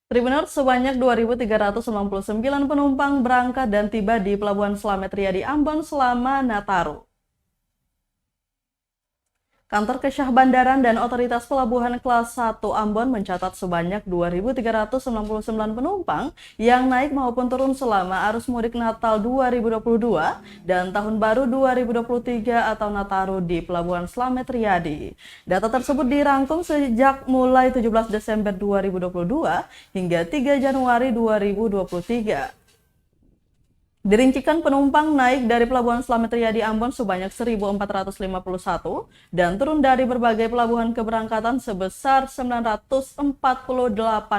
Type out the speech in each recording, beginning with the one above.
Tribuners, sebanyak 2.399 penumpang berangkat dan tiba di Pelabuhan Slamet Riyadi Ambon selama Nataru. Kantor Kesyah Bandaran dan Otoritas Pelabuhan Kelas 1 Ambon mencatat sebanyak 2.399 penumpang yang naik maupun turun selama arus mudik Natal 2022 dan Tahun Baru 2023 atau Nataru di Pelabuhan Slamet Riyadi. Data tersebut dirangkum sejak mulai 17 Desember 2022 hingga 3 Januari 2023. Dirincikan penumpang naik dari Pelabuhan Slamet Riyadi Ambon sebanyak 1.451 dan turun dari berbagai pelabuhan keberangkatan sebesar 948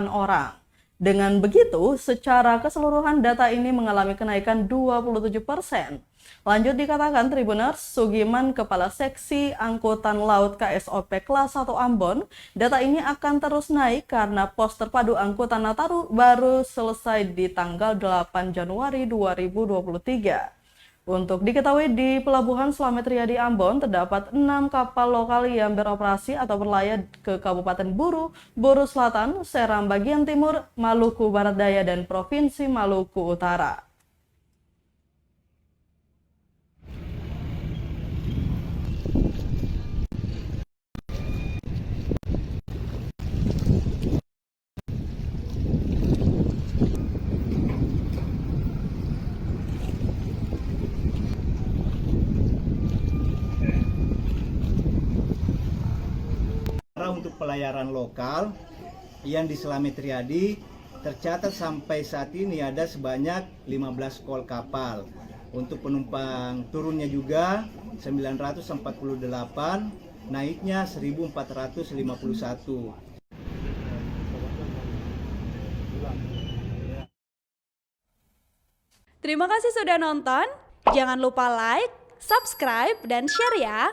orang. Dengan begitu, secara keseluruhan data ini mengalami kenaikan 27%. Lanjut dikatakan Tribuners, Sugiman, Kepala Seksi Angkutan Laut KSOP Kelas 1 Ambon, data ini akan terus naik karena pos terpadu angkutan Nataru baru selesai di tanggal 8 Januari 2023. Untuk diketahui di Pelabuhan Slamet Riyadi Ambon terdapat 6 kapal lokal yang beroperasi atau berlayar ke Kabupaten Buru, Buru Selatan, Seram bagian timur, Maluku Barat Daya, dan Provinsi Maluku Utara. Untuk pelayaran lokal yang di Slamet Riyadi tercatat sampai saat ini ada sebanyak 15 kol kapal. Untuk penumpang turunnya juga 948, naiknya 1451. Terima kasih sudah nonton. Jangan lupa like, subscribe, dan share ya.